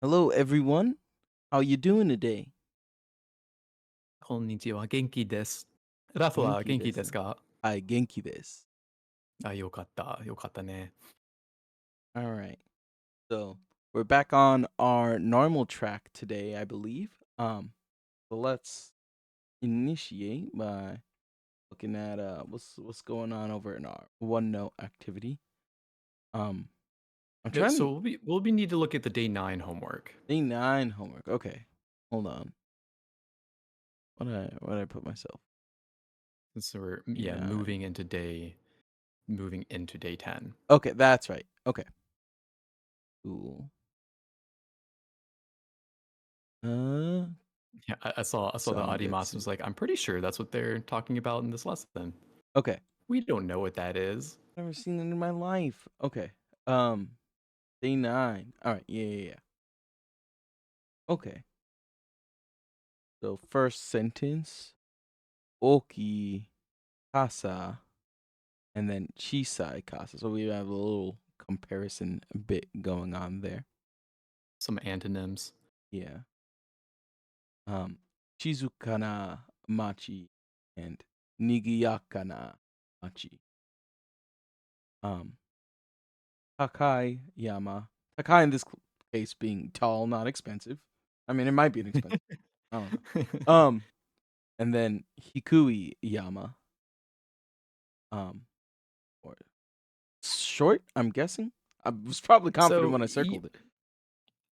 Hello, everyone. How you doing today? こんにちは、元気です。ラフは元気です Genki か？I genki this. あ、よかった。よかったね。All right. So we're back on our normal track today, I believe. So let's initiate by looking at what's going on over in our OneNote activity. Um, I'm Yep, trying so to we'll need to look at the day 9 homework. day 9 homework. Okay, hold on. What did I put myself? So we're Day 9. moving into day 10. Okay, that's right. Okay, cool. Uh, Yeah, I saw the Adimas Sangetsu. was like, I'm pretty sure that's what they're talking about in this lesson. Okay. We don't know what that is. Never seen it in my life. Okay. Um, day 9. All right. Yeah. Okay. So first sentence, oki kasa, and then chisai kasa. So we have a little comparison bit going on there. Some antonyms. Yeah. Shizukana machi and nigiyakana machi. Um, takai yama. Takai in this case being tall, not expensive. I mean, it might be inexpensive. I don't know. And then Hikui Yama, um, or short. I'm guessing. I was probably confident So when I circled it.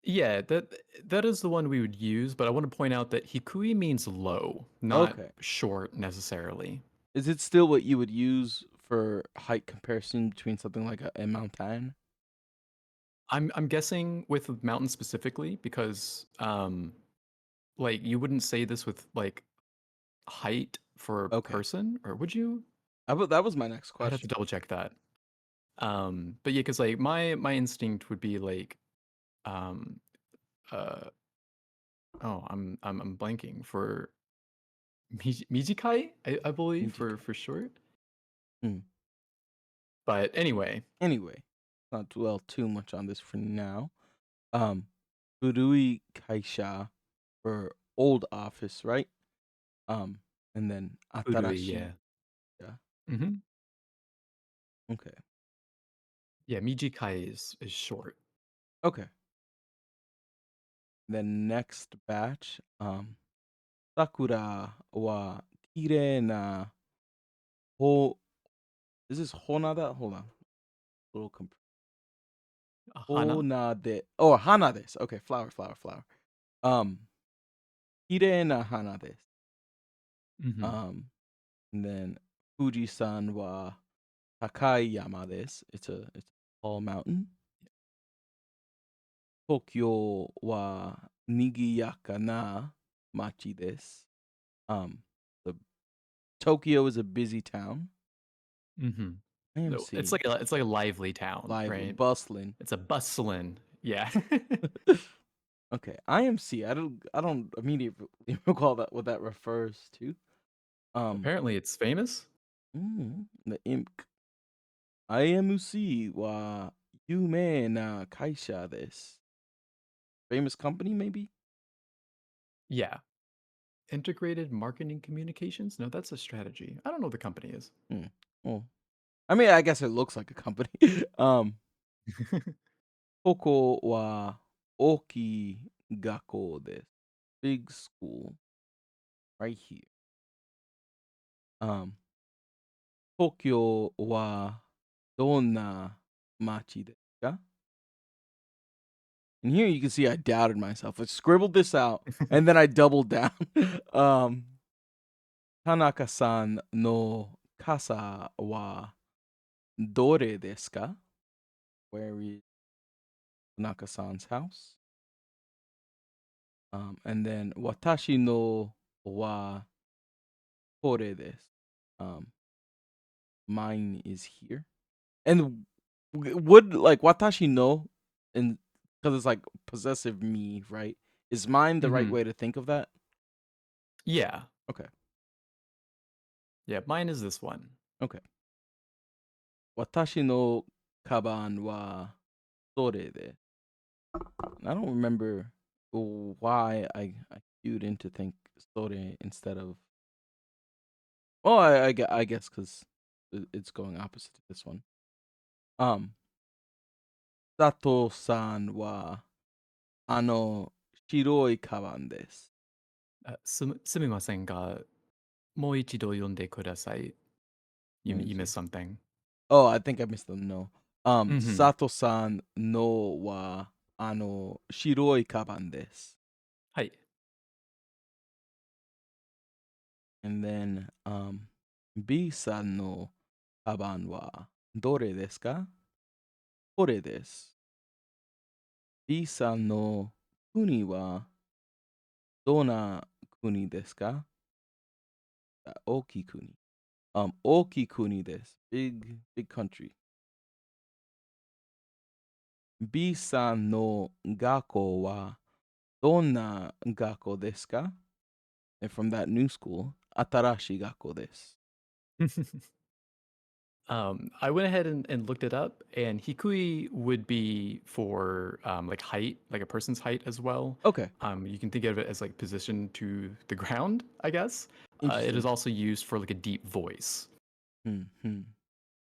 yeah, that is the one we would use, but I want to point out that hikui means low, not Okay, short necessarily. is it still what you would use for height comparison between something like a mountain? I'm guessing with mountains specifically because like you wouldn't say this with like height for a Okay, person, or would you? that was my next I'd have to question. double check that. But yeah, because like my instinct would be like um uh oh I'm blanking for mijikai, I believe Nijikai. for short. Hmm. But anyway, Anyway, not dwell too much on this for now. Um, Furui Kaisha for old office, right? Um, and then urui, Atarashi. yeah. Yeah. Hmm. Okay. Yeah, mijikai is short. Okay. The next batch, Sakura wa kirei na ho. Is this honada? Hold on. Little Hana. honade. Oh, hana des. Okay, flower. Um, kirei na hana des. Hmm. Um, and then Fuji-san wa takai yama des. It's a tall mountain. Tokyo wa nigiyaka na machi des. The Tokyo is a busy town. Hmm. I am No, seeing it's like a lively town, lively, right? bustling. It's a bustling. Yeah. Okay, IMC. I don't immediately recall that what that refers to. Um, Apparently it's famous. the imp IMC wa yume na kaisha this famous company maybe. Yeah. Integrated marketing communications? No, that's a strategy. I don't know what the company is. Hmm. Well, I mean, I guess it looks like a company. um, Koko wa oki gakko this big school right here. Um, Tokyo wa donna machi desu ka? And here you can see I doubted myself. I scribbled this out and then I doubled down. um, Tanaka-san no kasa wa dore desu ka? Where is Tanaka-san's house? And then watashi no wa kore desu. Um, mine is here. And would like watashi no and because it's like possessive me, right? Is mine the right Hmm. way to think of that? Yeah. Okay. Yeah, mine is this one. Okay. Watashi no kaban wa dore de. I don't remember why I queued in to think sore instead of. Well, I guess because it's going opposite to this one. Sato-san wa shiroi kaban desu. すみませんが、もう一度読んでください. Let me You see. missed something. Oh, I think I missed the no. Mhm. Sato-san no wa shiroi kaban desu. はい。And then B-san no kaban wa dore desu ka? Kore desu. B-san no kuni wa dona kuni desu ka? Oki kuni. Oki kuni desu. Big country. B-san no gakko wa donna gakko desu ka? And from that new school, atarashi gakko desu. I went ahead and looked it up, and hikui would be for like height, like a person's height as well. Okay, You can think of it as like position to the ground, I guess. It is interesting. also used for like a deep voice. Hmm.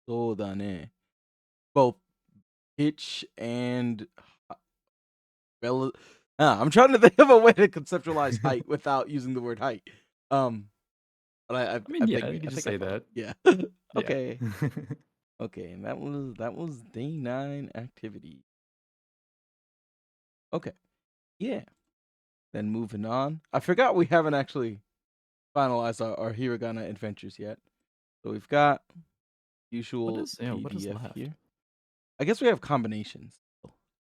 そうだね. Both pitch and rel- I'm trying to think of a way to conceptualize height without using the word height. Um, but I mean, yeah, I you could just think I say found that. it. Yeah. Yeah. Okay. Okay, and that was day 9 activity. Okay. Yeah. Then moving on. I forgot we haven't actually finalized our hiragana adventures yet. So we've got usual What is PDF left? here. I guess we have combinations.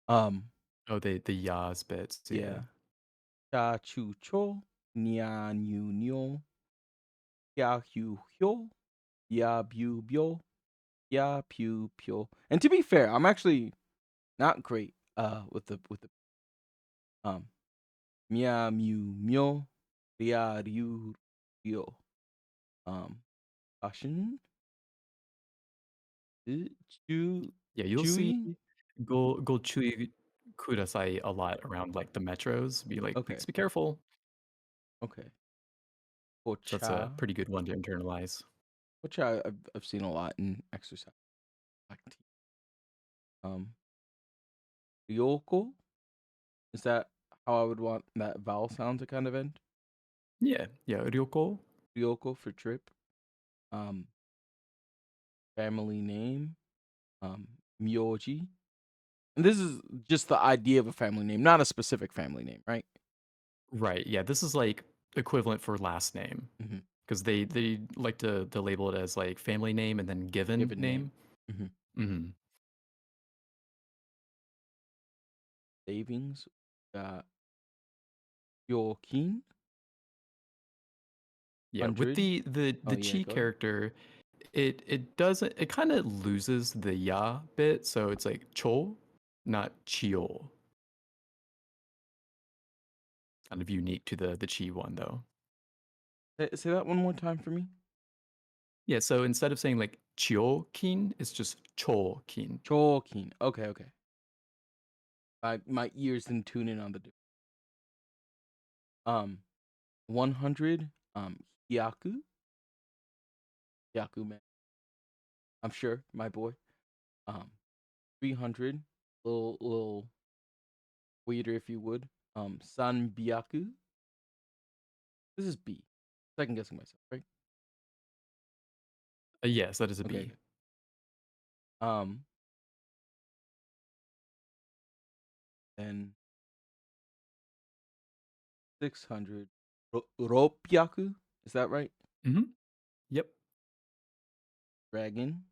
Um, Oh, the yas bits. yeah. Yeah. Cha chu cho, nya nyu nyo, ya hyu hyo, ya byu byo, ya pyu pyo. And to be fair, I'm actually not great with the um mia mu myo, ria ryu ryo. Ashin, chu Yeah, you'll see chewy. go chui kudasai a lot around like the metros. Be like, Okay, please be careful. okay. So that's a Pocha. pretty good one to internalize. Pocha I've seen a lot in exercise. Acti- Um Ryoko? Is that how I would want that vowel sound to kind of end? Yeah, yeah, ryoko. Ryoko for trip. Um Family name. Myoji. And this is just the idea of a family name, not a specific family name, right? Right. Yeah, this is like equivalent for last name Mm-hmm. because they like to label it as like family name and then given Given name. name. Mm-hmm. Hmm. Savings. Got Yokin. Yeah, with 100. Oh the yeah, chi go ahead. character, it doesn't it kind of loses the ya bit, so it's like cho, not chio. Kind of unique to the chi one though. Say that one more time for me. Yeah, so instead of saying like chio kin, it's just cho kin. Chokin. Okay, okay. My ears didn't tune in on the 100 Hyaku. Hyaku man. I'm sure, my boy. Um 300 little weirder if you would. San Byaku. This is B. Second guessing myself, right? Yes, that is a Okay, B. okay. Um then 600 Ropyaku. Is that right? Hmm. Yep. Dragon.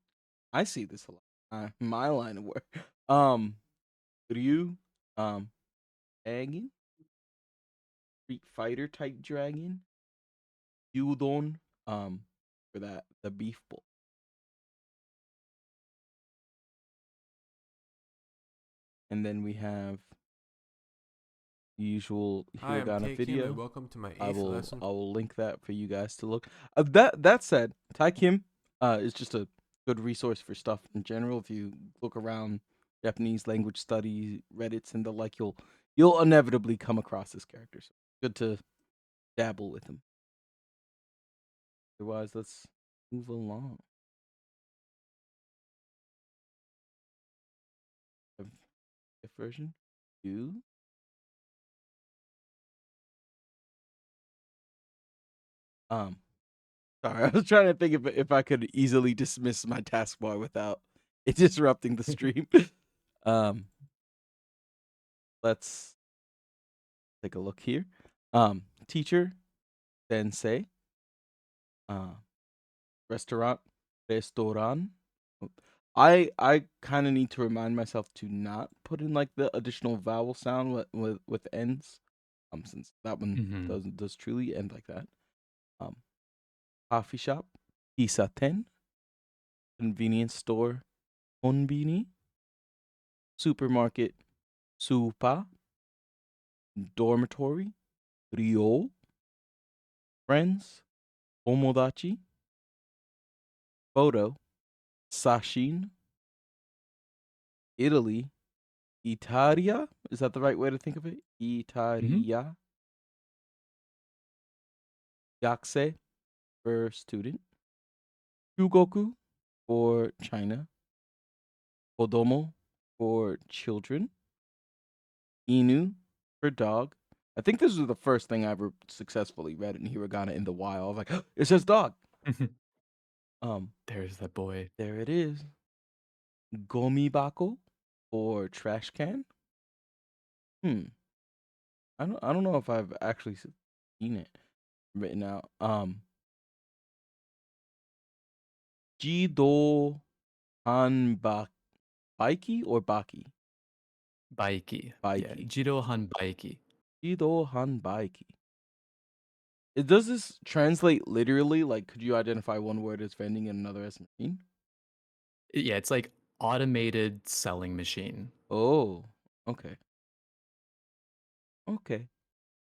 I see this a lot. My line of work. Um Ryu. Um Dragon. Street Fighter type dragon. Udon. For that the beef bowl. And then we have the usual Hi, I'm hiragana Kim, and video. welcome to my eighth lesson. I will link that for you guys to look. That said, Tai Kim is just a good resource for stuff in general. If you look around Japanese language study Reddits and the like, you'll inevitably come across this character. So good to dabble with him. Otherwise, let's move along. Fifth version. You. Um, Sorry, I was trying to think if I could easily dismiss my taskbar without it disrupting the stream. um, let's take a look here. Teacher, sensei, uh, restaurant, restaurant. I kind of need to remind myself to not put in like the additional vowel sound with ends, since that one Mhm. does truly end like that. Um, Coffee shop, Isaten, convenience store, Konbini, supermarket, Supa, dormitory, Ryo, friends, Omodachi, photo, Sashin, Italy, Italia. Is that the right way to think of it? Mhm. Italia. Yakse for student. Chugoku for China. Kodomo for children. Inu for dog. I think this was the first thing I ever successfully read in hiragana in the wild. I was like, it says dog. Um, There's that boy. there it is. Gomibako for trash can. Hmm. I don't know if I've actually seen it written out. Jido Hanba Baiki or Baki? Baiki. Yeah, Baiki. Jidohan Baiki. Jido Hanbaiki. Does this translate literally? Like, could you identify one word as vending and another as machine? Yeah, it's like automated selling machine. Oh, okay. Okay.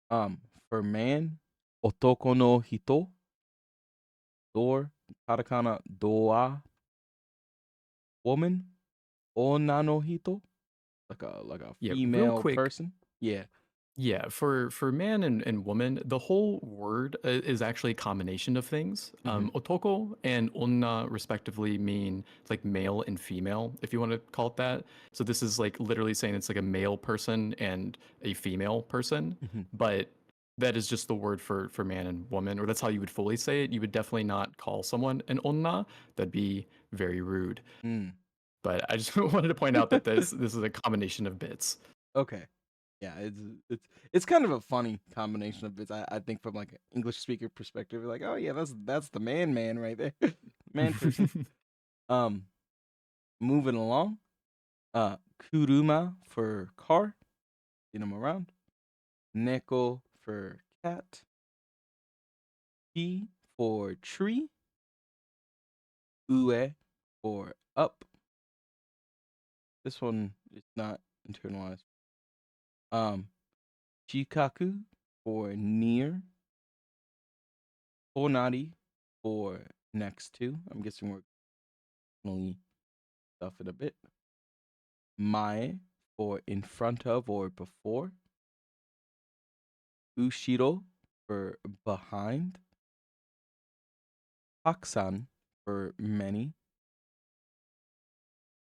For man, otoko no hito, door, katakana doa, woman, onna no hito, like a Yeah, real female quick. person. Yeah. Yeah, for man and woman, the whole word is actually a combination of things. Mm-hmm. Otoko and onna respectively mean like male and female, if you want to call it that. So this is like literally saying it's like a male person and a female person, Mm-hmm. but that is just the word for man and woman, or that's how you would fully say it. You would definitely not call someone an onna. That'd be very rude. Mm. But I just wanted to point out that this is a combination of bits. Okay. Yeah, it's kind of a funny combination of bits. I think from like an English speaker perspective, like, oh yeah, that's the man right there, man person. Um, moving along. Kuruma for car, get them around. Neko for cat. Ki for tree. Ue for up. This one is not internalized. Chikaku for near. Onari for next to. I'm guessing we're only stuff it a bit. Mae for in front of or before. Ushiro for behind. Haksan for many.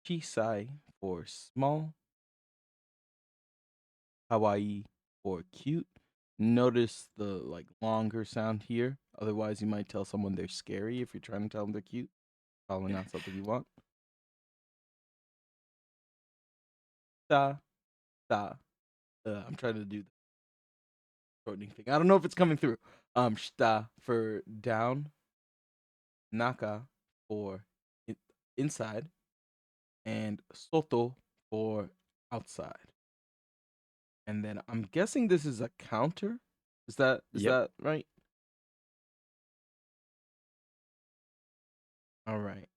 Chisai for small. Kawaii for cute. Notice the like longer sound here. Otherwise, you might tell someone they're scary if you're trying to tell them they're cute. Probably not something you want. Ta ta. I'm trying to do the shortening thing. I don't know if it's coming through. Shita for down. Naka for inside. And soto for outside. And then I'm guessing this is a counter. Is that is Yep. that right? All right.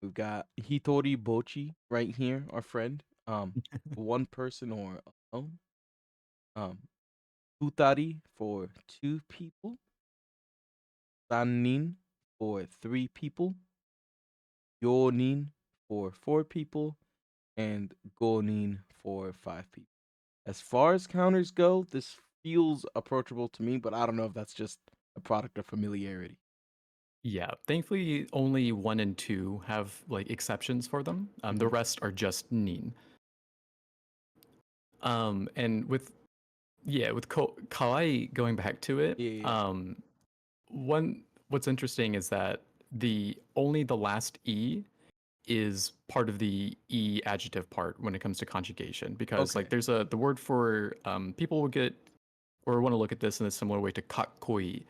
We've got Hitori Bochi right here, our friend. One person or alone. Um, Futari for two people. Sannin for three people. Yonin for four people. and gonin for 5 people. As far as counters go, this feels approachable to me, but I don't know if that's just a product of familiarity. Yeah, thankfully only 1 and 2 have like exceptions for them. The Mhm. rest are just nin. And with kawaii, going back to it, Yeah, yeah, one what's interesting is that the last e is part of the e adjective part when it comes to conjugation, because like okay. there's the word for people will get or want to look at this in a similar way to kakkoi,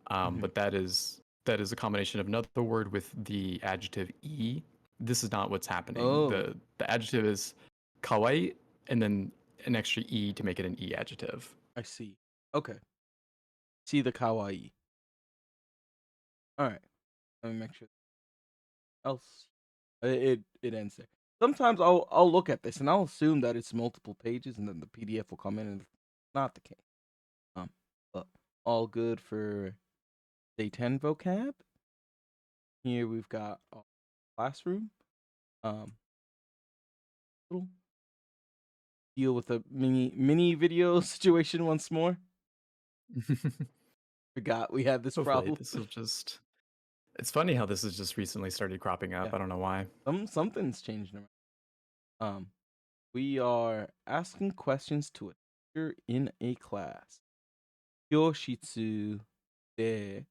Mhm. but that is a combination of another word with the adjective e. This is not what's happening. Oh, The adjective is kawaii and then an extra e to make it an e adjective. I see. Okay. See the kawaii. All right. Let me make sure. Else, it ends there. Sometimes I'll look at this and I'll assume that it's multiple pages, and then the PDF will come in, and it's not the case. Um, but all good for day 10 vocab. Here we've got classroom. Um, little deal with a mini video situation once more. Forgot we had this Hopefully problem. this will just it's funny how this has just recently started cropping up. Yeah, I don't know why. something's changed around. Um, we are asking questions to a teacher in a class. Yoshitsu de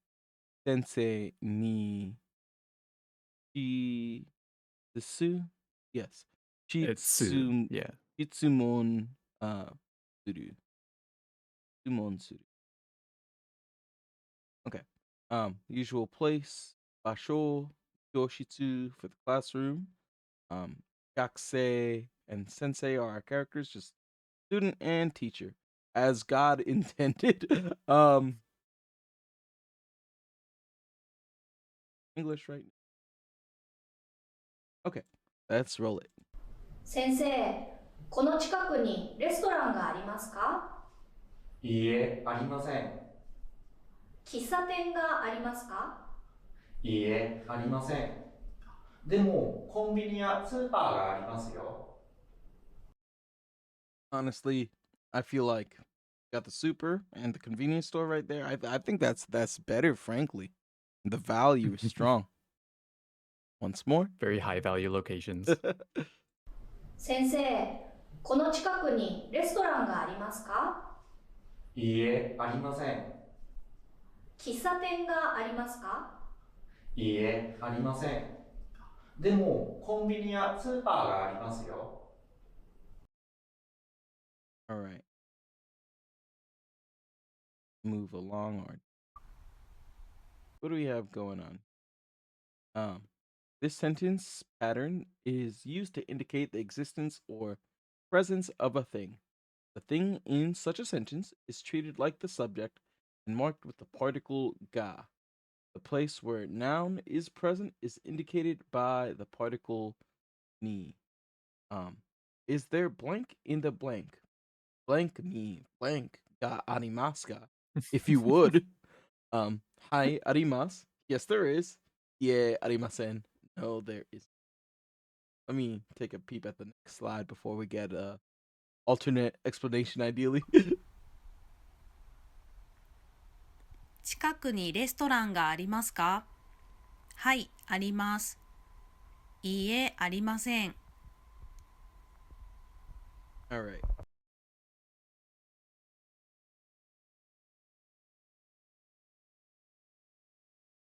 sensei ni shitsu. Yes. It's Sue. Shitsu Yeah. shitsumon suru. Sumon suru. Okay. Usual place, basho, yoshitsu for the classroom. Um, Yakusei and Sensei are our characters, just student and teacher, as God intended. English, right? Okay, let's roll it. 先生、この近くにレストランがありますか？いいえ、ありません。喫茶店がありますか？いいえ、ありません。でも、コンビニやスーパーがありますよ。Honestly, I feel like got the super and the convenience store right there. I think that's better, frankly. The value is strong. Once more. Very high value locations. 先生、この近くにレストランがありますか？いいえ、ありません。喫茶店がありますか？いいえ、ありません。でも、コンビニやスーパーがありますよ。All right. Move along. Or what do we have going on? This sentence pattern is used to indicate the existence or presence of a thing. The thing in such a sentence is treated like the subject and marked with the particle ga. The place where noun is present is indicated by the particle ni. Um, is there blank in the blank? Blank ni blank ga arimasu ka? If you would. Hi arimasu. Yes, there is. Yeah, arimasen. No, there is. Let me take a peep at the next slide before we get alternate explanation, ideally. 近くにレストランがありますか？はい、あります。いいえ、ありません。All right.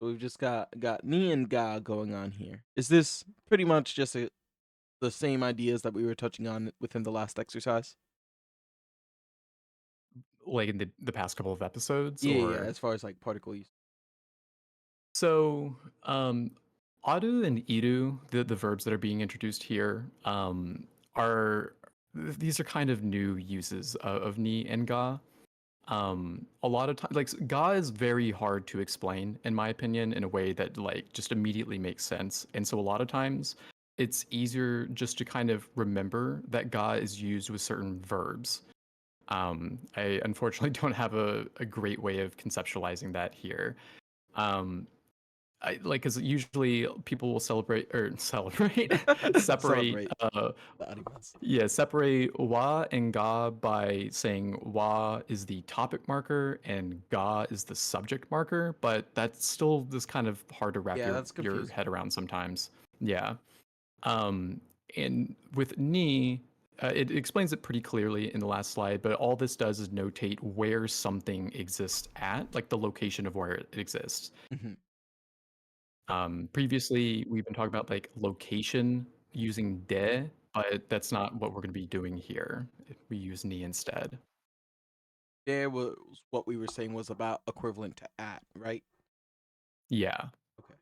So we've just got ni and ga going on here. Is this pretty much just the same ideas that we were touching on within the last exercise? Like in the past couple of episodes, Yeah, or as far as like particle use. so aru and iru, the verbs that are being introduced here, are these are kind of new uses of ni and ga. A lot of times, like ga is very hard to explain, in my opinion, in a way that like just immediately makes sense. And so a lot of times it's easier just to kind of remember that ga is used with certain verbs. I unfortunately don't have a great way of conceptualizing that here. Um, like because usually people will celebrate or separate Celebrate uh the arimasu. yeah, separate wa and ga by saying wa is the topic marker and ga is the subject marker, but that's still this kind of hard to wrap Yeah, that's your confusing. head around sometimes. Yeah. Um, and with ni, it explains it pretty clearly in the last slide, but all this does is notate where something exists at, like the location of where it exists. Mhm. Previously, we've been talking about like location using de, but that's not what we're going to be doing here. We use ni instead. There was what we were saying was about equivalent to at, right? Yeah. Okay.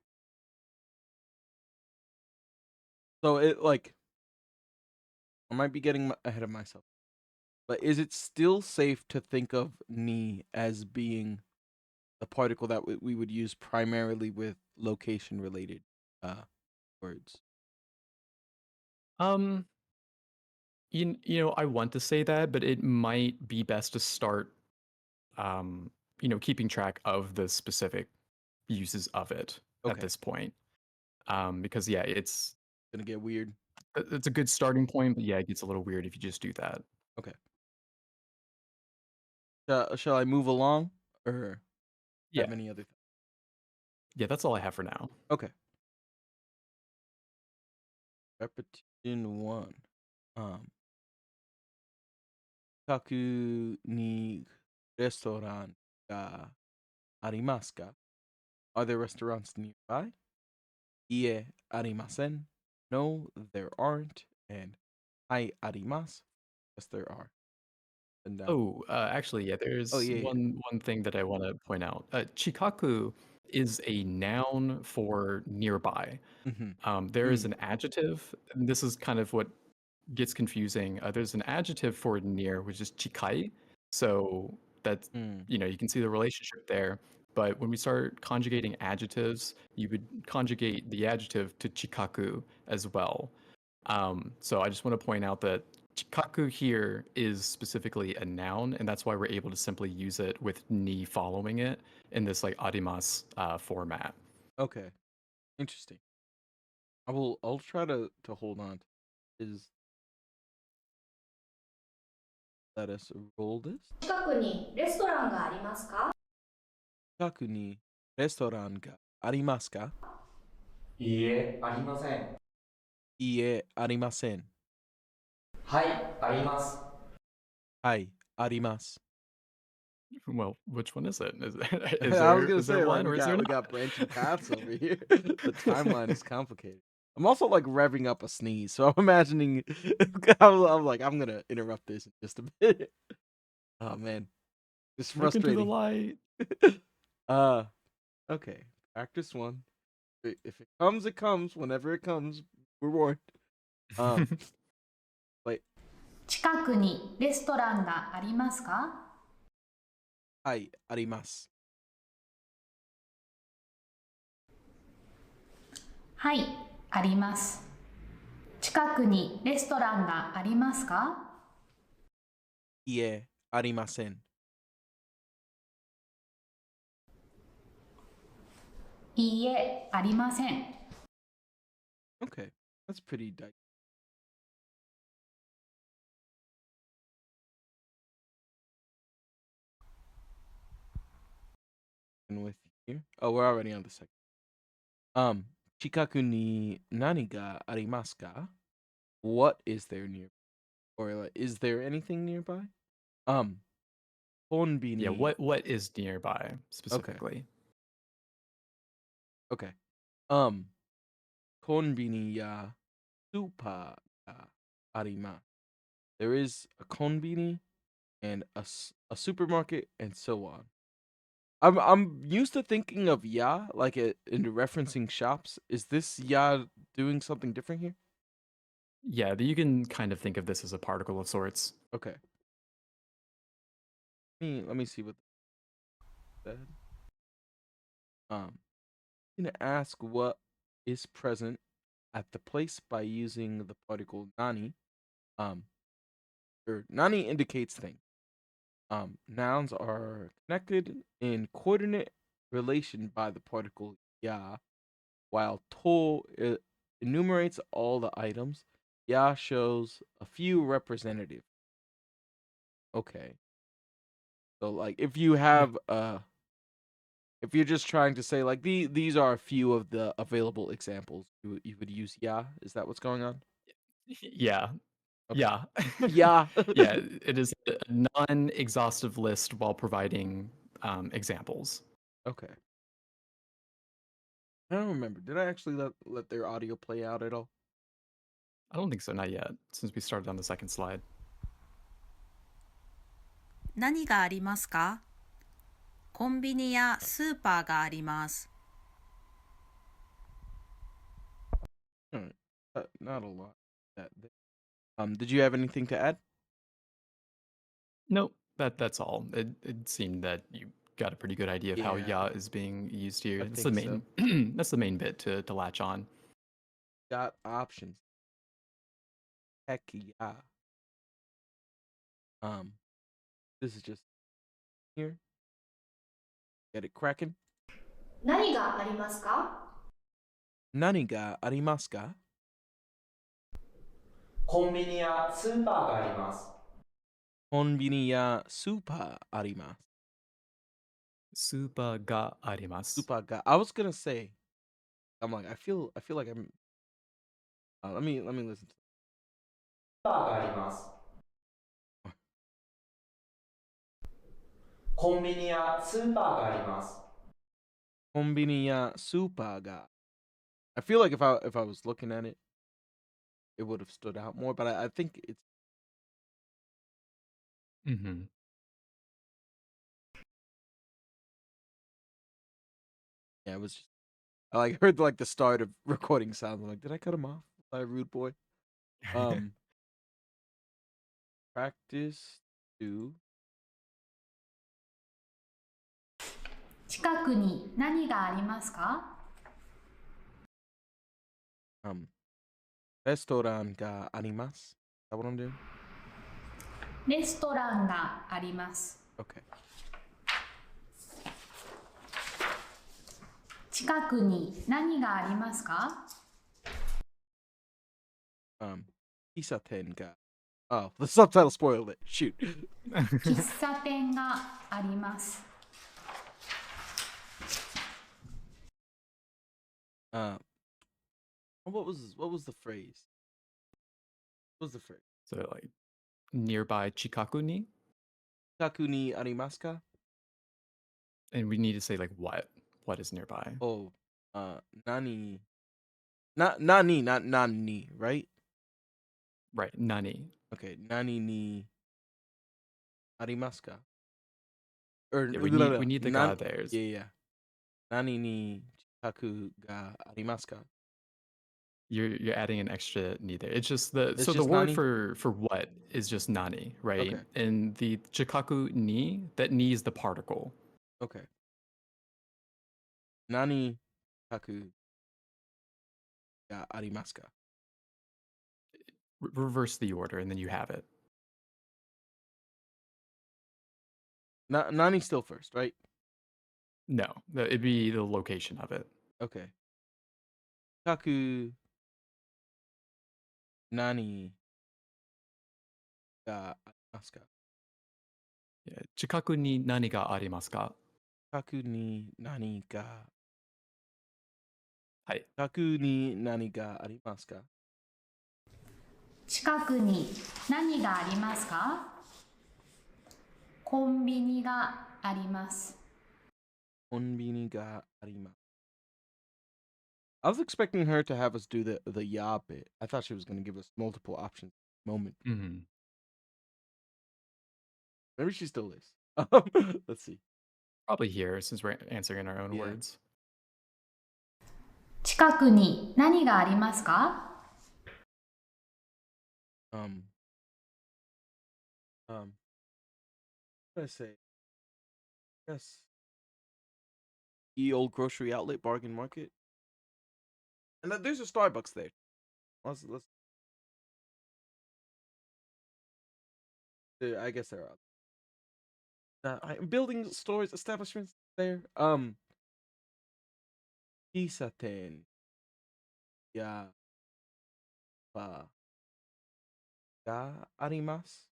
So it like I might be getting ahead of myself, but is it still safe to think of ni as being the particle that we would use primarily with location related words? Um, I want to say that, but it might be best to start um, keeping track of the specific uses of it at Okay. this point. Because yeah, it's Gonna get weird. it's a good starting point, but yeah, it gets a little weird if you just do that. Okay. Shall I move along or Yeah. have any other thing? Yeah, that's all I have for now. Okay. Repetition 1. 近くにレストランがありますか? Are there restaurants nearby? いえ、ありません. No, there aren't. And はい、あります. Yes, there are. And Oh, actually, yeah, there's yeah, yeah. one thing that I want to point out. Chikaku is a noun for nearby. There is Mm. an adjective, and this is kind of what gets confusing. There's an adjective for near, which is chikai. So that's, Mm. you can see the relationship there. But when we start conjugating adjectives, you would conjugate the adjective to chikaku as well. So I just want to point out that chikaku here is specifically a noun, and that's why we're able to simply use it with ni following it in this like arimas format. Okay. Interesting. I'll try to hold on. Is let us roll this. 近くにレストランがありますか？近くにレストランがありますか? いいえ、ありません。いいえ、ありません。はい、あります。はい、あります. Well, which one is it? I was gonna Is there say, like, one or is there we not? got branching paths over here. The timeline is complicated. I'm also like revving up a sneeze, so I'm imagining. I'm like, I'm gonna interrupt this in just a bit. Oh man, it's Look into the frustrating. light. Okay, practice one. If it comes, it comes. Whenever it comes, we're warned. Wait. 近くにレストランがありますか？はい、あります。はい、あります。近くにレストランがありますか？いいえ、ありません。いいえ、ありません。Okay, that's pretty dicey. With here. Oh, we're already on the second. 近くに何がありますか? What is there near? Or like, is there anything nearby? コンビニ. Yeah, what is nearby specifically? Okay. コンビニやスーパーがあります. There is a konbini and a supermarket and so on. I'm used to thinking of ya like in referencing shops. Is this ya doing something different here? Yeah, you can kind of think of this as a particle of sorts. Okay. Let me see what that said. I'm gonna ask what is present at the place by using the particle nani. Or nani indicates thing. Nouns are connected in coordinate relation by the particle ya while to enumerates all the items. Ya shows a few representative. Okay. So like if you have if you're just trying to say like these are a few of the available examples, you would use ya. Is that what's going on? Yeah. Okay. Yeah. Yeah. Yeah, it is a non-exhaustive list while providing examples. Okay. I don't remember. Did I actually let their audio play out at all? I don't think so, not yet, since we started on the second slide. 何がありますか？コンビニやスーパーがあります。Alright. Not a lot. Did you have anything to add? Nope, that's all. It seemed that you got a pretty good idea of how Yeah. ya is being used here. I That's the think main that's the main bit to latch on. Got options. Heck yeah. This is just here. Get it cracking. 何がありますか？ Nani ga arimasu ka? コンビニやスーパーがあります。 Konbini ya super arimasu. Super ga arimasu. Super ga. I was gonna say. I'm like I feel like I'm. Let me listen. スーパーがあります。コンビニやスーパーがあります。 Konbini ya super ga. I feel like if I was looking at it, it would have stood out more. But I think it's Mm-hmm. yeah. It was just I like heard like the start of recording sounds. I'm like, did I cut him off? Was I a rude boy? Practice to 近くに何がありますか？ restaurant ga arimasu. Is that what I'm doing? レストランがあります。 Okay. 近くに何がありますか？ Kisaten ga. Oh, the subtitle spoiled it. Shoot. 喫茶店があります。 What was the phrase? What was the phrase? So like nearby chikaku ni, Kaku ni arimasu ka? and we need to say like what is nearby. Oh, nani. Not nani, not nani, right? Right, nani. Okay, nani ni arimasu ka? Or Yeah, we need the ga there's. Yeah. Nani ni chikaku ga arimasu ka? You're adding an extra ni there. It's just the It's so the just word nani? for what is just nani, right? Okay. And the chikaku ni, that ni is the particle. Okay. Nani kaku ga arimasu ka? Reverse the order, and then you have it. Nani still first, right? No, it'd be the location of it. Okay. Kaku nani ga arimasu ka? Yeah. Chikaku ni nani ga arimasu ka? Kaku ni nani ga. Hai. Kaku ni nani ga arimasu ka? 近くに何がありますか？コンビニがあります。 Konbini ga arimasu. I was expecting her to have us do the ya bit. I thought she was going to give us multiple options moment. Mm-hmm. Maybe she still is. Let's see. Probably here, since we're answering in our own Yeah. words. 近くに何がありますか？ What did I say? Yes. Old grocery outlet bargain market. And there's a Starbucks there. Let's I guess there are buildings, stores, establishments there. Kisaten. やばがあります?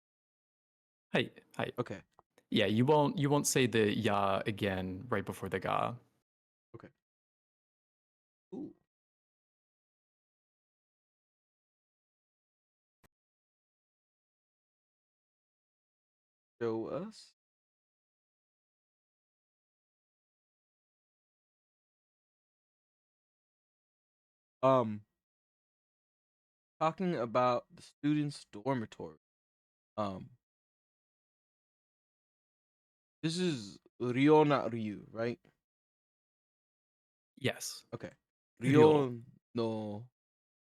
Hi, hi. Okay. Yeah, you won't say the ya again right before the ga. Okay. Ooh. Show us. Talking about the students' dormitory. This is Ryo, not Ryu, right? Yes. Okay. Ryo. Ryo no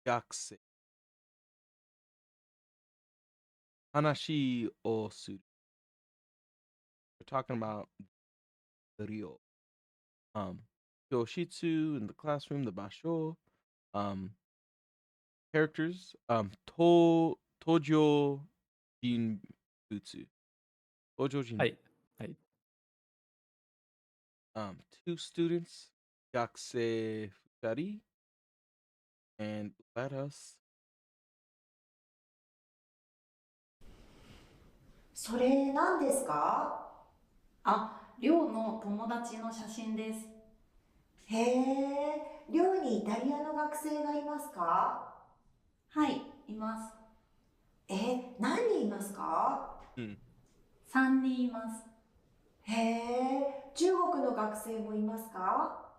gakusei. Hanashi o suru. We're talking about the Ryo. Yoshitsu in the classroom, the basho. Characters. Tojo Jinbutsu. Tojo Jinbutsu. Hi, hi. 2 students, Gakusei Futari, and let us. それ何ですか？あ、りょうの友達の写真です。へえ、寮にイタリアの学生がいますか？はい、います。何人いますか？ 3人います。へえ、中国の学生もいますか？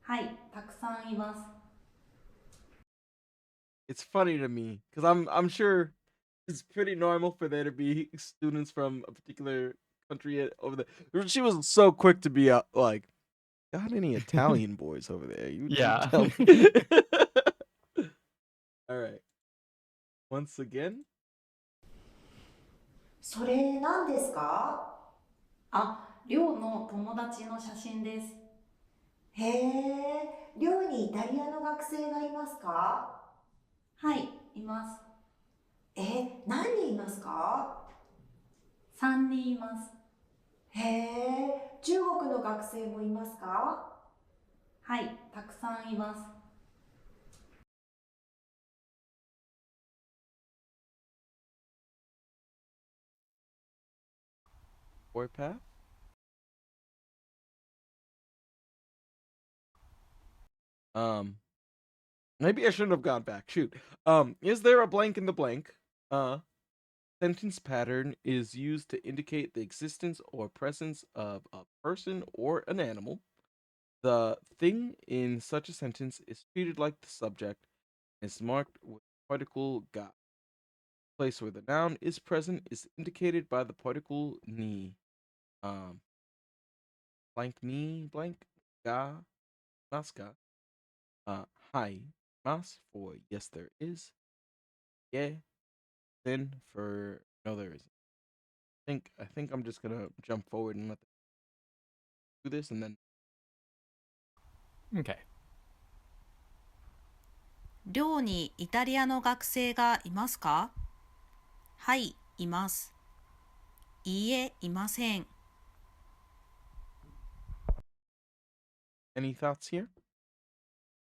はい、たくさんいます。It's funny to me because I'm sure it's pretty normal for there to be students from a particular country over there. She was so quick to be like, got any Italian boys over there? You Yeah. tell me. All right. Once again. それ何ですか？あ、りょうの友達の写真です。へえ、寮にイタリアの学生がいますか？はい、います。何人いますか？ 3人います。へえ、中国の学生もいますか？はい、たくさんいます。Warpath. Maybe I shouldn't have gone back. Shoot. Is there a blank in the blank? Sentence pattern is used to indicate the existence or presence of a person or an animal. The thing in such a sentence is treated like the subject and is marked with particle ga. Place where the noun is present is indicated by the particle ni. Blank ni blank ga maska. Hi mas for yes there is. Yeah then for no there isn't. I think I'm just gonna jump forward and let them do this and then. Okay. 寮にイタリアの学生がいますか？はい、います。いいえ、いません。Any thoughts here?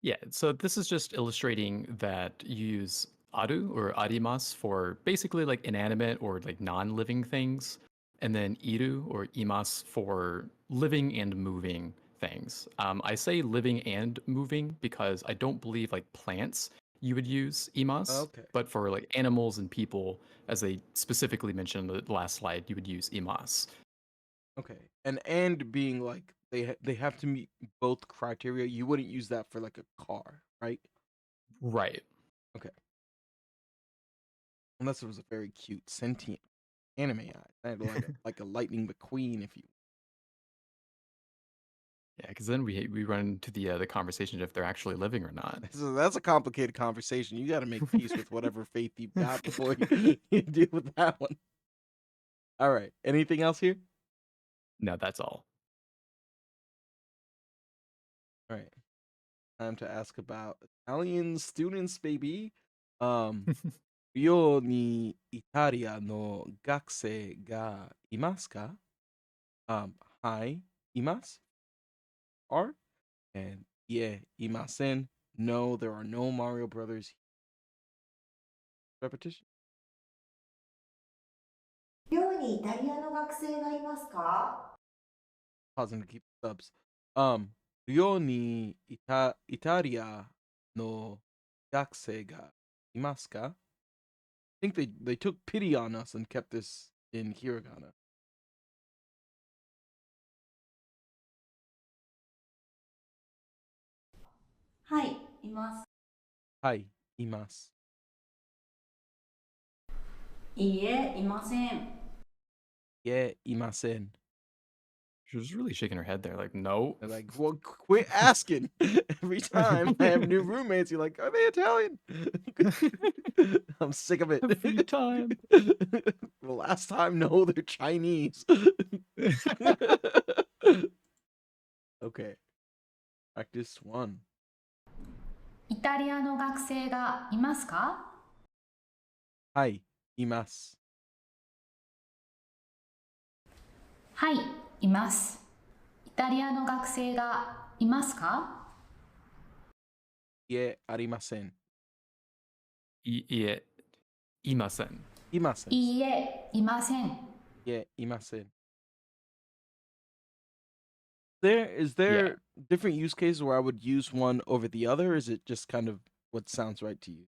Yeah, so this is just illustrating that you use aru or arimas for basically like inanimate or like non-living things, and then iru or imas for living and moving things. I say living and moving because I don't believe like plants you would use imas, Okay. but for like animals and people, as they specifically mentioned in the last slide, you would use imas. Okay. And being like they have to meet both criteria. You wouldn't use that for like a car, right? Right. Okay. Unless it was a very cute sentient anime eye. I had like a Lightning McQueen if you. Yeah, because then we run into the conversation if they're actually living or not. So that's a complicated conversation. You got to make peace with whatever faith you've got before you deal with that one. All right. Anything else here? No, that's all. All right. Time to ask about Italian students, baby. Ryo ni Italia no gakusei ga imasu ka? Hai, imasu? Are? And ie, imasen. No, there are no Mario Brothers. Repetition. 寮にイタリアの学生がいますか？ Pausing to keep subs. 寮にイタリアの学生がいますか? I think they took pity on us and kept this in hiragana. はい、います。はい、います。いいえ、いません。いえ、いません。 She was really shaking her head there, like, no. They're like, well, quit asking. Every time I have new roommates, you're like, are they Italian? I'm sick of it. Every time. Well, last time, no, they're Chinese. Okay. Practice 1. イタリアの学生がいますか？はい、います。はい、います。イタリアの学生がいますか？いえ、ありません。いえ、いません。いません。いいえ、いません。いえ、いません。Is there different use cases where I would use one over the other, or is it just kind of what sounds right to you?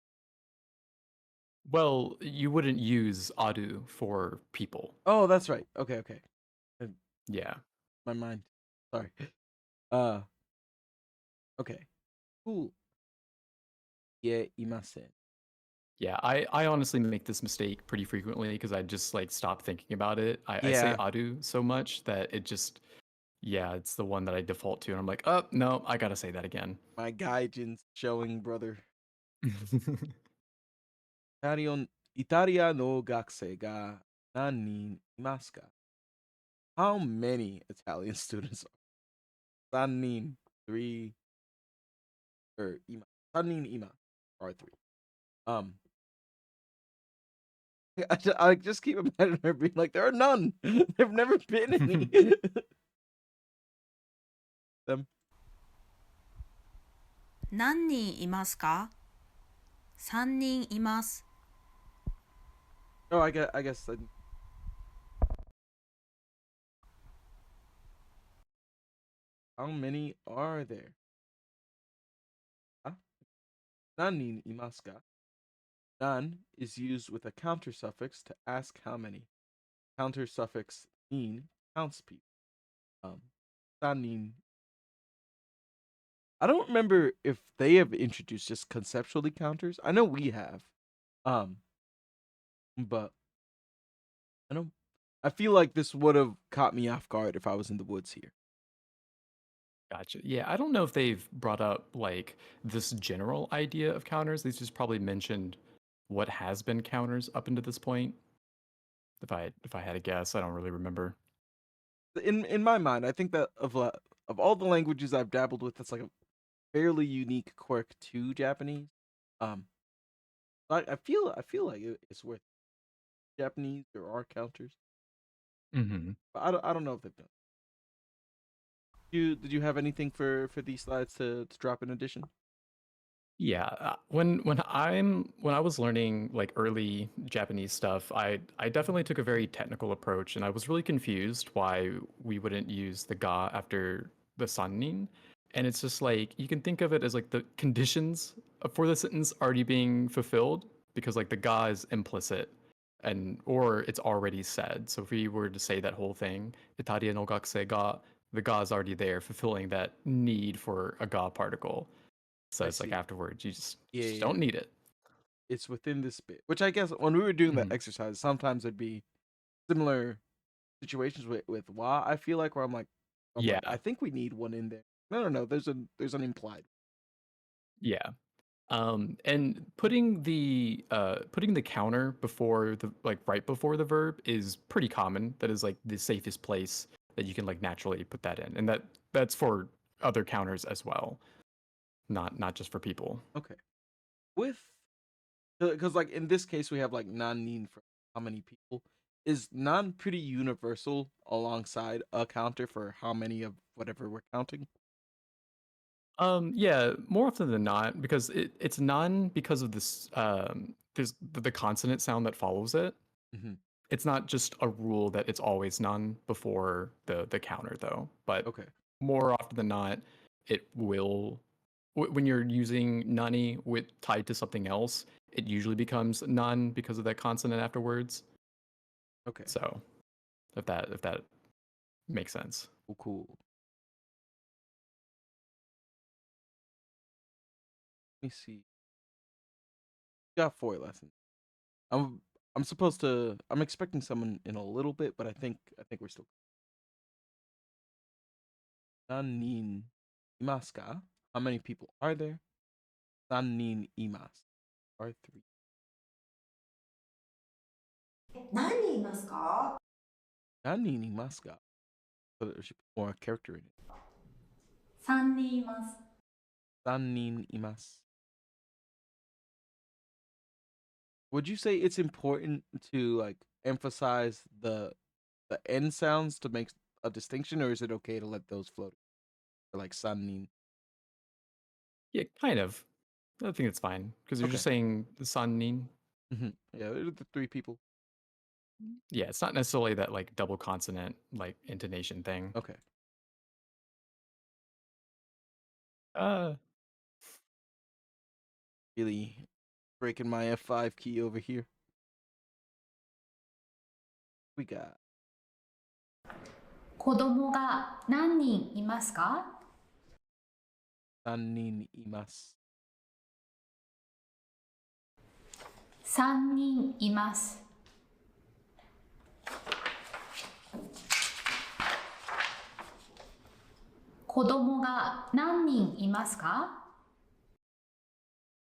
Well, you wouldn't use adu for people. Oh, that's right. Okay. Yeah. My mind. Sorry. Okay. Cool. Yeah, imasen. Yeah, I honestly make this mistake pretty frequently because I just like stop thinking about it. I say Yeah. adu so much that it just, yeah, it's the one that I default to. And I'm like, oh, no, I gotta say that again. My gaijin's showing, brother. イタリアの学生が何人いますか? How many Italian students are? 3人, 3, or 今, 3人今 or 3. I just keep imagining her being like, there are none. There've never been any. Them. 何人いますか ?3 人います。Oh, I guess. How many are there? Huh? 何人いますか? Nan is used with a counter suffix to ask how many. Counter suffix in counts people. 3人. I don't remember if they have introduced just conceptually counters. I know we have. But I feel like this would have caught me off guard if I was in the woods here. Gotcha. Yeah, I don't know if they've brought up like this general idea of counters. They've just probably mentioned what has been counters up into this point. If I had a guess, I don't really remember. In my mind, I think that of all the languages I've dabbled with, that's like a fairly unique quirk to Japanese. I feel like it's worth Japanese. There are counters, Mm-hmm. but I don't know if they've done. Did you have anything for these slides to drop in addition? Yeah, when I was learning like early Japanese stuff, I definitely took a very technical approach, and I was really confused why we wouldn't use the ga after the sannin. And it's just like you can think of it as like the conditions for the sentence already being fulfilled because like the ga is implicit and or it's already said. So if we were to say that whole thing, Italia no gakusei ga, the ga is already there, fulfilling that need for a ga particle. So I it's like see. afterwards, you just Yeah. don't need it. It's within this bit, which I guess when we were doing that Mhm. exercise, sometimes it'd be similar situations with wa. I feel like where I'm like, Yeah. I think we need one in there. No. There's an implied. Yeah. And putting the counter before the like right before the verb is pretty common. That is like the safest place that you can like naturally put that in. And that's for other counters as well. Not just for people. Okay. Because like in this case we have like nan for how many people. Is nan pretty universal alongside a counter for how many of whatever we're counting? Yeah, more often than not, because it's none because of this there's the consonant sound that follows it. Hmm. It's not just a rule that it's always none before the counter though, but Okay. more often than not, it will when you're using nani with tied to something else, it usually becomes none because of that consonant afterwards. Okay. So if that makes sense. Cool. Let me see. Got 4 lessons. I'm supposed to. I'm expecting someone in a little bit, but I think we're still. Nanin imasu ka? How many people are there? Nanin imasu. Are 3. 何人いますか？ Nanin imasu ka? So there should be more character in it. 3人います。 Nanin imasu. Would you say it's important to like emphasize the end sounds to make a distinction, or is it okay to let those float? Or like sanin. Yeah, kind of. I think it's fine because you're Okay. just saying the sannin. Yeah, they're the 3 people. Yeah, it's not necessarily that like double consonant like intonation thing. Okay. Uh, Really breaking my F5 key over here. We got 子供が何人いますか？ sanin imasu. 3人います。子供が何人いますか？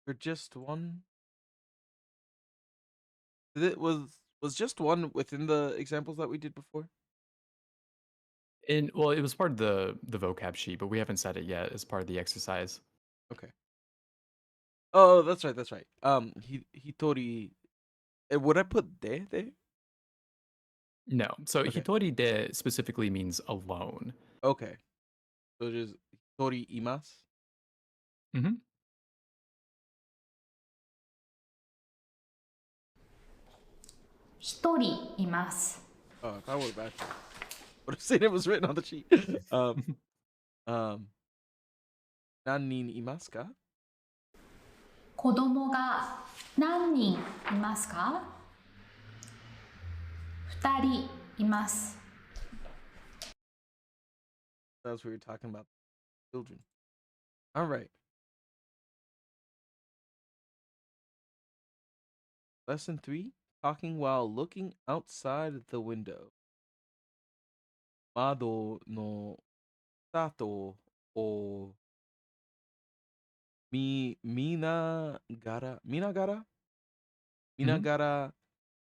Or just one? Was just one within the examples that we did before? and well, it was part of the vocab sheet, but we haven't said it yet as part of the exercise. Okay. Oh, that's right. Hitori. Would I put de there? No, so Okay. hitori de specifically means alone. Okay. So just hitori imasu. Mm-hmm. 1人います。 Oh, if I would have said it was written on the sheet. Nanin imasu ka? 子供が何人いますか？ 2人います。 That's what we were talking about. Children. All right. Lesson 3. Talking while looking outside the window. Mado no sato o minagara Mhm.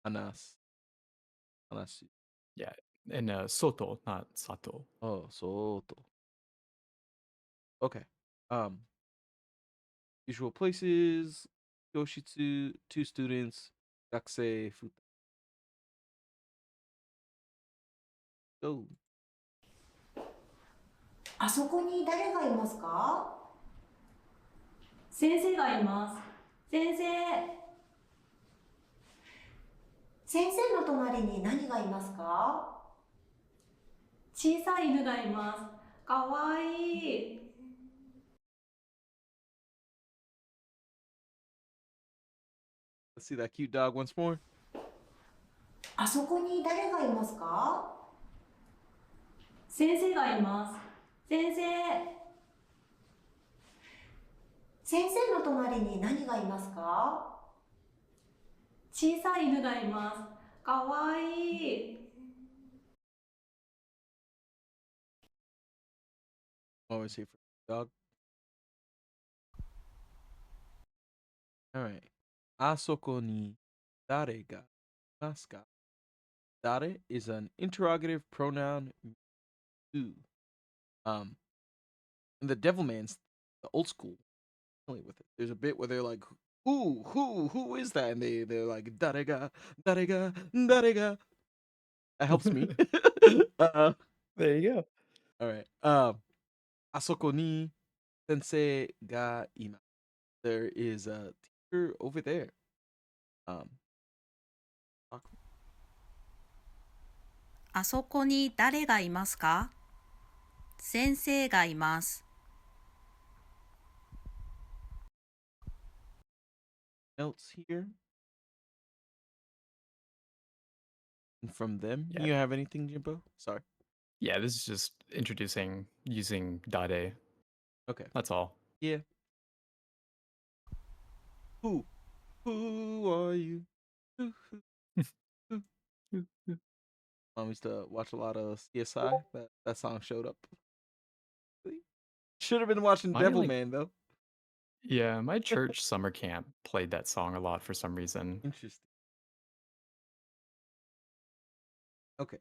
hanasu. Yeah, and soto, not sato. Oh, soto. Okay. Usual places. Yoshitsu, 2 students. Gakusei futa. Go. あそこに誰がいますか？先生がいます。先生。先生の隣に何がいますか？小さい犬がいます。かわいい。Let's see that cute dog once more. あそこに誰がいますか？先生がいます。先生。先生の隣に何がいますか？小さい犬がいます。かわいい。Always here for the dog. All right. Asoko ni dare ga imasu ka? Dare is an interrogative pronoun. Who. In the Devilman's, the old school, with it. There's a bit where they're like, who is that? And they're like, darega, darega, darega. That helps me. There you go. All right. Asoko ni Sensei ga ima. There is a teacher over there. Um, あそこに誰がいますか？先生がいます。Notes here. And from them, Yeah. you have anything, Jimbo? Sorry. Yeah, this is just introducing using dade. Okay. That's all. Yeah. Who? Who are you? Who? I used to watch a lot of CSI. That song showed up. Should have been watching My, Devilman though. Yeah, my church summer camp played that song a lot for some reason. Interesting. Okay.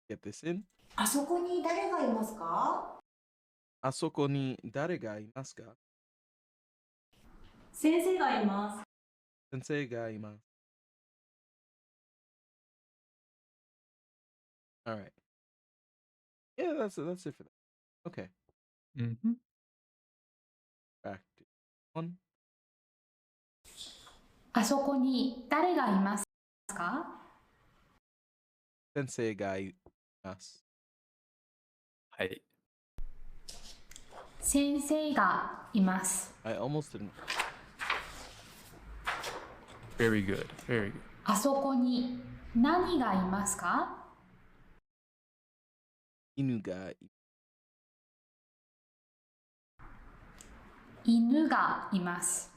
Get this in. あそこに誰がいますか？ Asoko ni dare ga imasu ka? 先生がいます。 Sensei ga imasu. All right. Yeah, that's it for that. Okay. Mm-hmm. Back to one. あそこに誰がいますか？ Sensei ga imasu. はい。先生がいます。 I almost didn't. Very good. Very good. あそこに何がいますか？ Inu ga 犬がいます。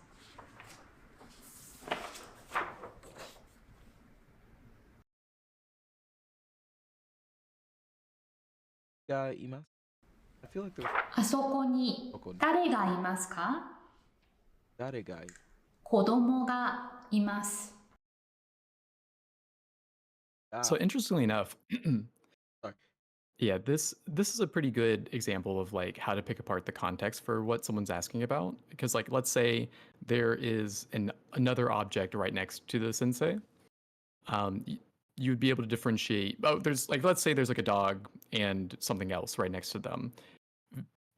imasu. I feel like there was あそこに誰がいますか？ dare ga. 子供がいます。 So interestingly enough, Sorry. yeah, this is a pretty good example of like how to pick apart the context for what someone's asking about. Because like let's say there is another object right next to the sensei. You'd be able to differentiate. Oh, there's like let's say there's like a dog and something else right next to them.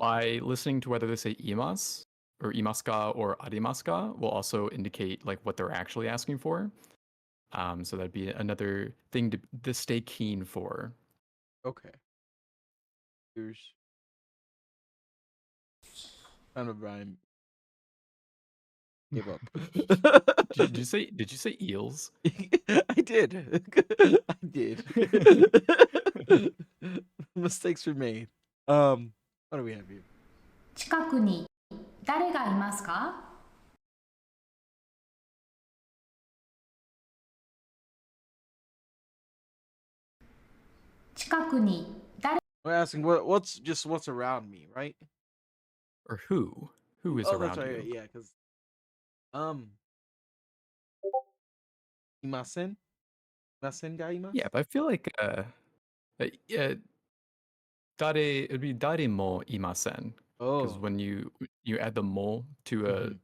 By listening to whether they say imas or imaska or arimaska will also indicate like what they're actually asking for. So that'd be another thing to stay keen for. Okay. Here's kind of Brian give up. Did you say eels? I did. I did. Mistakes were made. What do we have here? 近くに誰がいますか？ 近くに誰 We're asking what's around me, right? Or who? Who is Oh, around that's right. you? Yeah, because imasen ga imasu. Yeah, but I feel like dare it'd be dare mo imasen. Because Oh. when you add the mo to a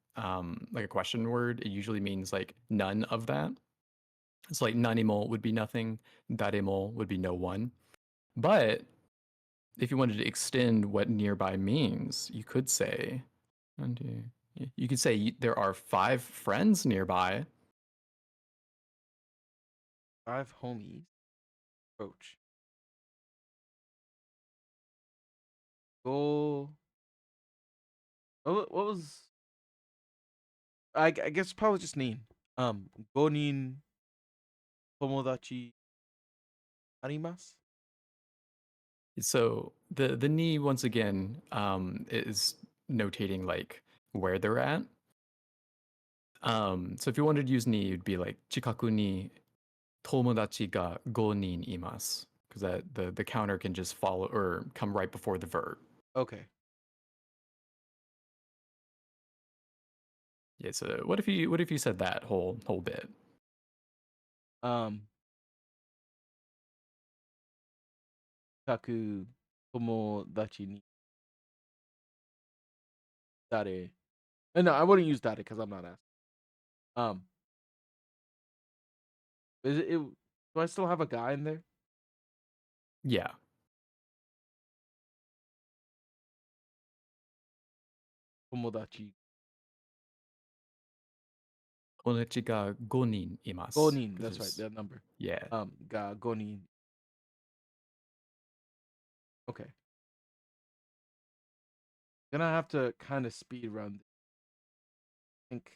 like a question word, it usually means like none of that. It's like nanimo would be nothing, daremo would be no one. But if you wanted to extend what nearby means, you could say there are 5 friends nearby. 5 homies approach. Go. What was? I guess probably just name. Gonin tomodachi arimasu. So the ni once again is notating like where they're at. So if you wanted to use ni, you'd be like chikaku ni tomodachi ga 5 nin imasu, because that the counter can just follow or come right before the verb. Okay. Yeah. So what if you said that whole bit? Kaku tomodachi ni dare. No, I wouldn't use dare because I'm not asking. Is it? Do I still have a guy in there? Yeah. tomodachi. 友達が5人います。 5人, which that's right, is- that number. Yeah. Ga 5人. Okay. Gonna have to kind of speed run. I think.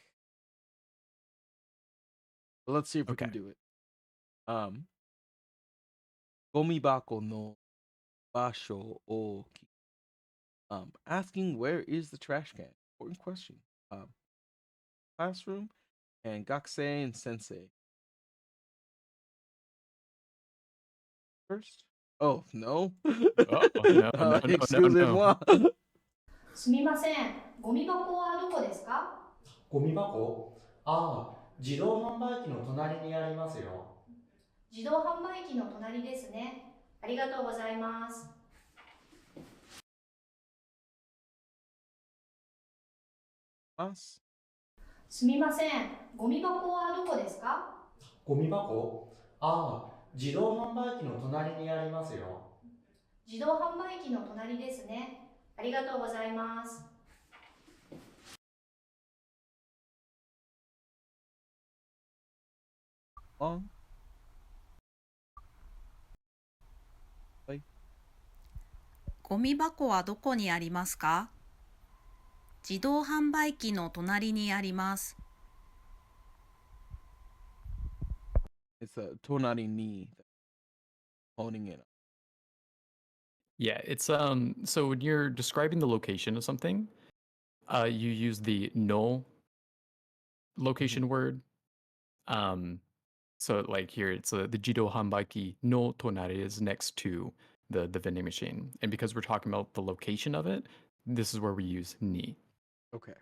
Let's see if we can Okay. do it. Gomibako no basho o asking where is the trash can? Important question. Classroom and gakusei and sensei. First? Oh, no. Oh, no, no, no, Excusez-moi. すみません、ゴミ箱はどこですか？ゴミ箱、ああ、自動販売機の隣にありますよ。自動販売機の隣ですね。ありがとうございます。Mas? すみません、ゴミ箱はどこですか？ゴミ箱、ああ、自動販売機の隣にありますよ。自動販売機の隣ですね。ありがとうございます。Long? ゴミ箱はどこにありますか？自動販売機の隣にあります。It's a tonari ni. Honing it. Yeah, it's so when you're describing the location of something, you use the no location word. So like here it's the Jido Hanbaiki no tonari is next to the vending machine. And because we're talking about the location of it, this is where we use ni. Okay.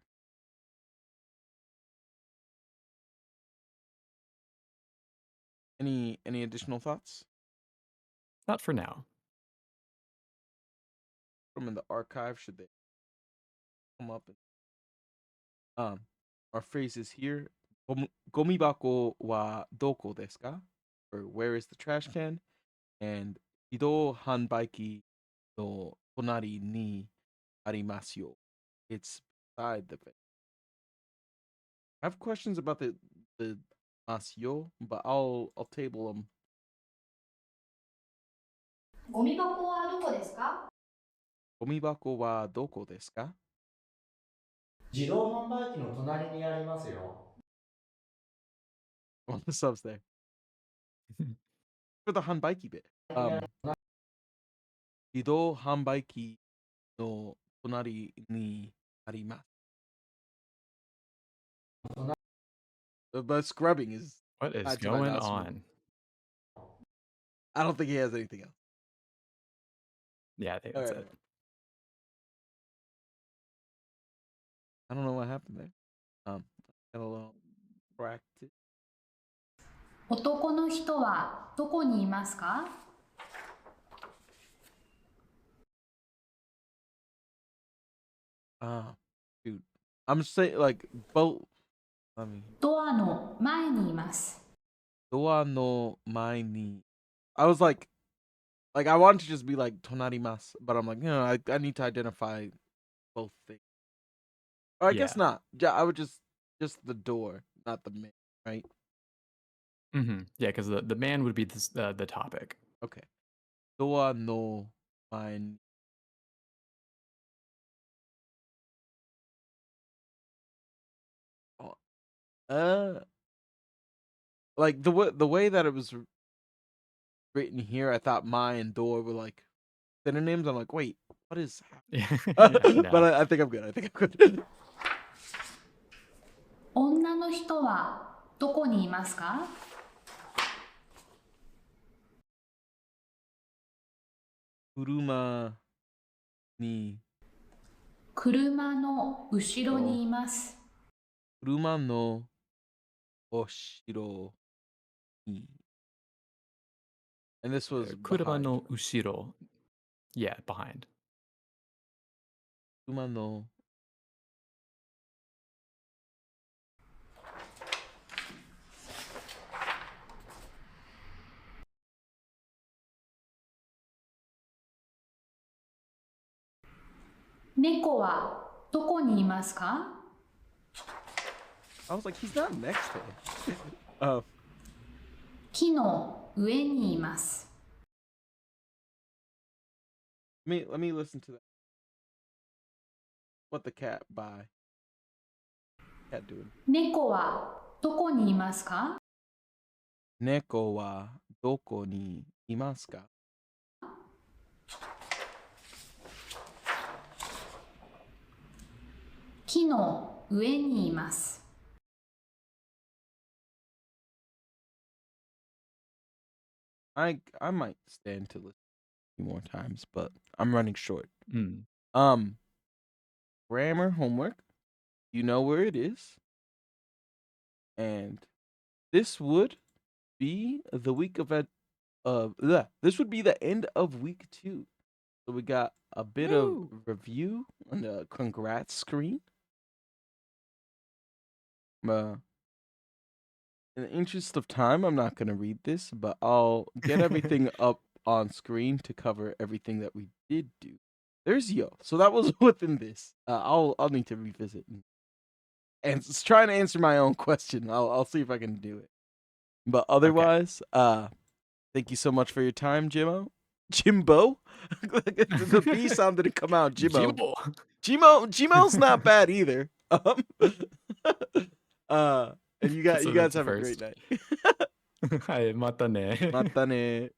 Any additional thoughts? Not for now. From in the archive, should they come up and our phrases here. Gomibako wa doko desu ka? Or where is the trash can? And hidou hanbaiki no tonari ni arimasu yo. It's beside the bin. I have questions about the masyo, but I'll table them. ゴミ箱はどこですか？ Gomibako wa doko desu ka? 自動販売機の隣にありますよ。On the subs there. For the hanbaiki bit. Hidou hanbaiki no tonari ni arimasu. But scrubbing is. What is Actually, going that's- on? I don't think he has anything else. Yeah, I think that's Alright. it. I don't know what happened there. Got a little practice. 男の人はどこにいますか？ Dude. I'm saying like both. I mean, ドアの前にいます。 doa no mai ni. I was like I wanted to just be like tonarimasu, but I'm like, I need to identify both things. Or I guess Yeah. not. Yeah, I would just the door, not the man, right? Yeah, because the man would be the topic. Okay. Doa no mai ni. Like the way that it was written here, I thought my and door were like synonyms. I'm like, wait, what is happening? Yeah, But no. I think I'm good. I think I'm good. 女の人はどこにいますか？ Kuruma ni. 車の後ろにいます。 Kuruma no oshiro ni. And this was Kuruma behind. no ushiro. Yeah, behind. Kuruma no. どこにいますか？ I was like, he's not next to him. 木の上にいます。Let me listen to that. What the cat by? Cat doing. 猫はどこにいますか？ Neko wa doko ni imasu ka? 木の上にいます。I might stand to listen a few more times, but I'm running short. Mm. Grammar homework. You know where it is. And this would be the week of this would be the end of week 2. So we got a bit Woo. of review on the congrats screen. In the interest of time, I'm not going to read this, but I'll get everything up on screen to cover everything that we did do. There's Yo. So that was within this. I'll need to revisit and trying to answer my own question. I'll see if I can do it. But otherwise, thank you so much for your time, Jimbo. The B sound didn't come out. Jimbo. Jimo's not bad either. And you guys have a great night. はい、またね。またね。